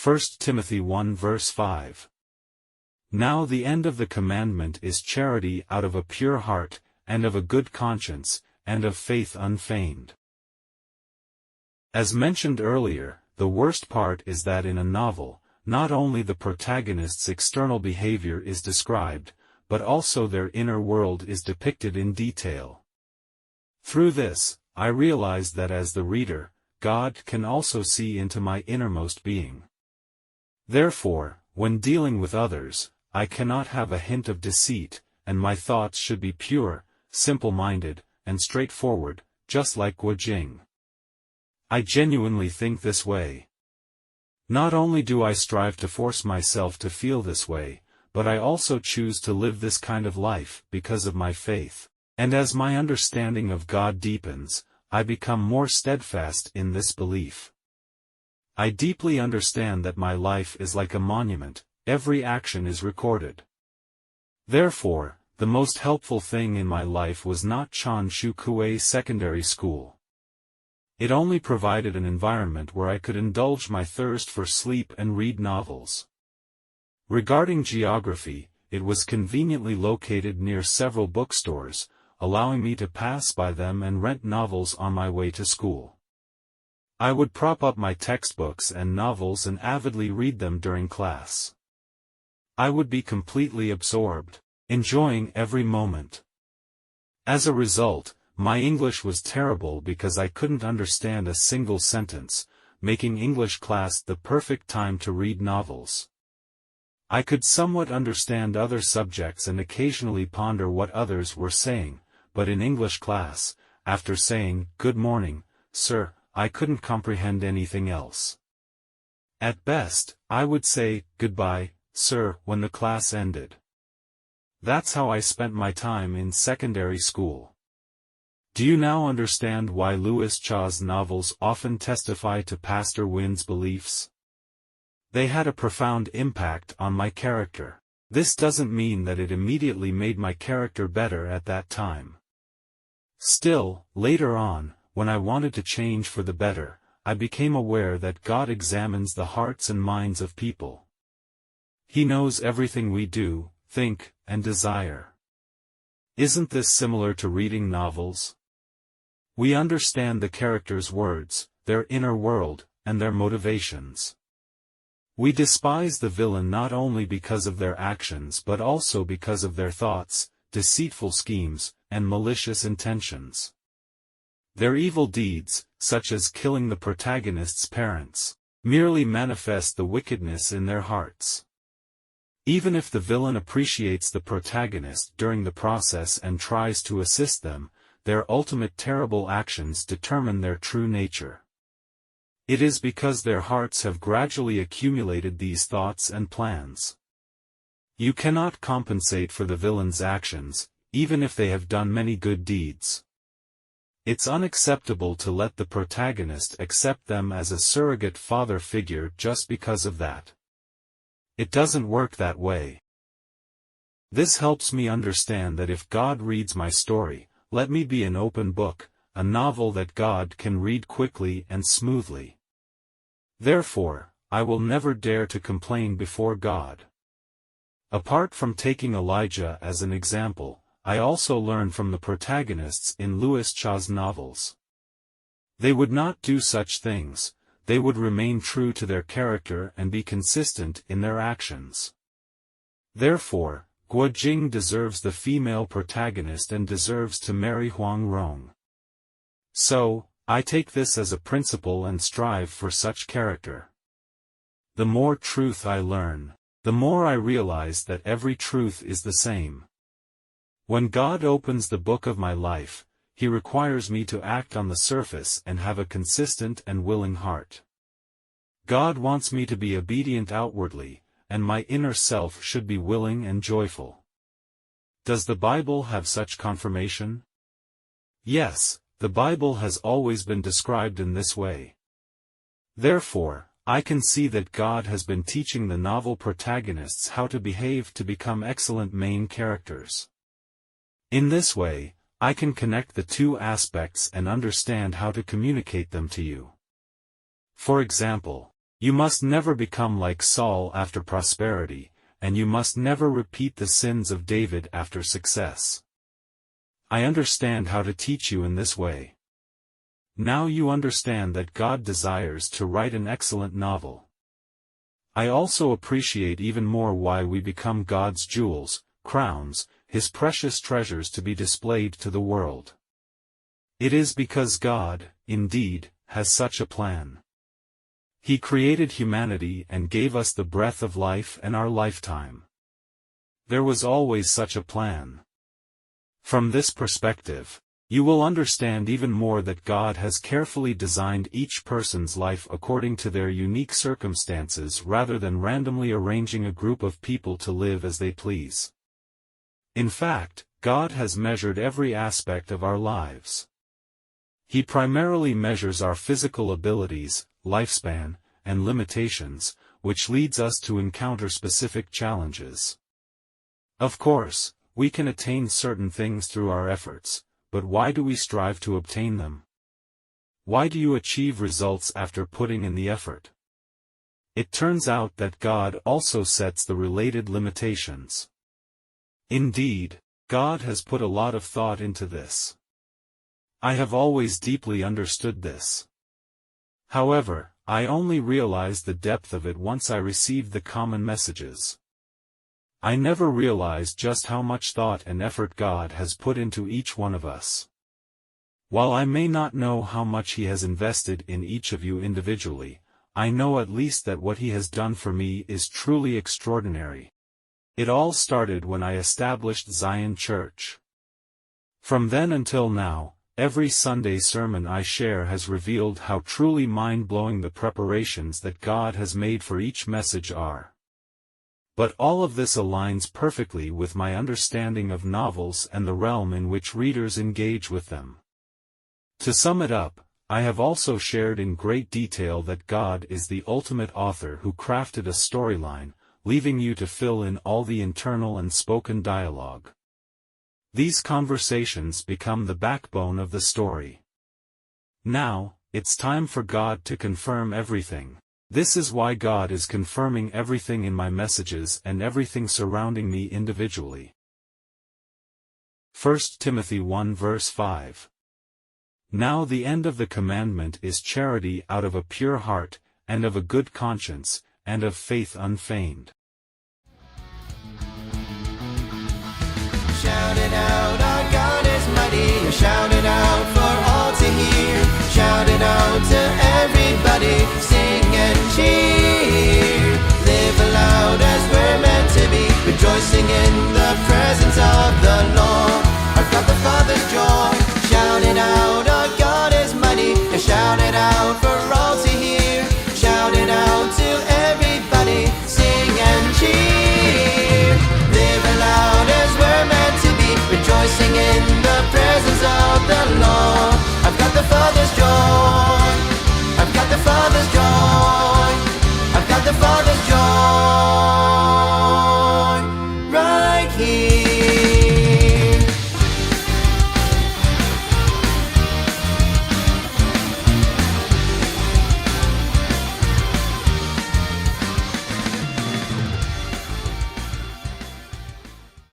1 Timothy 1 verse 5. Now the end of the commandment is charity out of a pure heart, and of a good conscience, and of faith unfeigned. As mentioned earlier, the worst part is that in a novel, not only the protagonist's external behavior is described, but also their inner world is depicted in detail. Through this, I realize that as the reader, God can also see into my innermost being. Therefore, when dealing with others, I cannot have a hint of deceit, and my thoughts should be pure, simple-minded, and straightforward, just like Guojing. I genuinely think this way. Not only do I strive to force myself to feel this way, but I also choose to live this kind of life because of my faith, and as my understanding of God deepens, I become more steadfast in this belief. I deeply understand that my life is like a monument, every action is recorded. Therefore, the most helpful thing in my life was not Chanshu Kuei Secondary School. It only provided an environment where I could indulge my thirst for sleep and read novels. Regarding geography, it was conveniently located near several bookstores, allowing me to pass by them and rent novels on my way to school. I would prop up my textbooks and novels and avidly read them during class. I would be completely absorbed, enjoying every moment. As a result, my English was terrible because I couldn't understand a single sentence, making English class the perfect time to read novels. I could somewhat understand other subjects and occasionally ponder what others were saying, but in English class, after saying, "Good morning, sir," I couldn't comprehend anything else. At best, I would say, "Goodbye, sir," when the class ended. That's how I spent my time in secondary school. Do you now understand why Louis Cha's novels often testify to Pastor Wynn's beliefs? They had a profound impact on my character. This doesn't mean that it immediately made my character better at that time. Still, later on, when I wanted to change for the better, I became aware that God examines the hearts and minds of people. He knows everything we do, think, and desire. Isn't this similar to reading novels? We understand the characters' words, their inner world, and their motivations. We despise the villain not only because of their actions but also because of their thoughts, deceitful schemes, and malicious intentions. Their evil deeds, such as killing the protagonist's parents, merely manifest the wickedness in their hearts. Even if the villain appreciates the protagonist during the process and tries to assist them, their ultimate terrible actions determine their true nature. It is because their hearts have gradually accumulated these thoughts and plans. You cannot compensate for the villain's actions, even if they have done many good deeds. It's unacceptable to let the protagonist accept them as a surrogate father figure just because of that. It doesn't work that way. This helps me understand that if God reads my story, let me be an open book, a novel that God can read quickly and smoothly. Therefore, I will never dare to complain before God. Apart from taking Elijah as an example, I also learn from the protagonists in Louis Cha's novels. They would not do such things, they would remain true to their character and be consistent in their actions. Therefore, Guojing deserves the female protagonist and deserves to marry Huang Rong. So, I take this as a principle and strive for such character. The more truth I learn, the more I realize that every truth is the same. When God opens the book of my life, He requires me to act on the surface and have a consistent and willing heart. God wants me to be obedient outwardly, and my inner self should be willing and joyful. Does the Bible have such confirmation? Yes, the Bible has always been described in this way. Therefore, I can see that God has been teaching the novel protagonists how to behave to become excellent main characters. In this way, I can connect the two aspects and understand how to communicate them to you. For example, You must never become like Saul after prosperity, and you must never repeat the sins of David after success. I understand how to teach you in this way. Now you understand that God desires to write an excellent novel. I also appreciate even more why we become God's jewels, crowns, His precious treasures to be displayed to the world. It is because God, indeed, has such a plan. He created humanity and gave us the breath of life and our lifetime. There was always such a plan. From this perspective, you will understand even more that God has carefully designed each person's life according to their unique circumstances rather than randomly arranging a group of people to live as they please. In fact, God has measured every aspect of our lives. He primarily measures our physical abilities, lifespan, and limitations, which leads us to encounter specific challenges. Of course, we can attain certain things through our efforts, but why do we strive to obtain them? Why do you achieve results after putting in the effort? It turns out that God also sets the related limitations. Indeed, God has put a lot of thought into this. I have always deeply understood this. However, I only realized the depth of it once I received the common messages. I never realized just how much thought and effort God has put into each one of us. While I may not know how much He has invested in each of you individually, I know at least that what He has done for me is truly extraordinary. It all started when I established Zion Church. From then until now, every Sunday sermon I share has revealed how truly mind-blowing the preparations that God has made for each message are. But all of this aligns perfectly with my understanding of novels and the realm in which readers engage with them. To sum it up, I have also shared in great detail that God is the ultimate author who crafted a storyline, leaving you to fill in all the internal and spoken dialogue. These conversations become the backbone of the story. Now, it's time for God to confirm everything. This is why God is confirming everything in my messages and everything surrounding me individually. 1 Timothy 1 verse 5. Now the end of the commandment is charity out of a pure heart, and of a good conscience, and of faith unfeigned. Shout it out, our God is mighty. Shout it out for all to hear. Shout it out to everybody. Sing and cheer. Live aloud as we're meant to be. Rejoicing in the presence of the Lord. I've got the Father's joy. Shout it out, our God is mighty. Shout it out for all to hear. Shout it out to everybody. Sing and cheer. Live aloud as we're meant to be, rejoicing in the presence of the Lord. I've got the Father's joy. I've got the Father's joy. I've got the Father's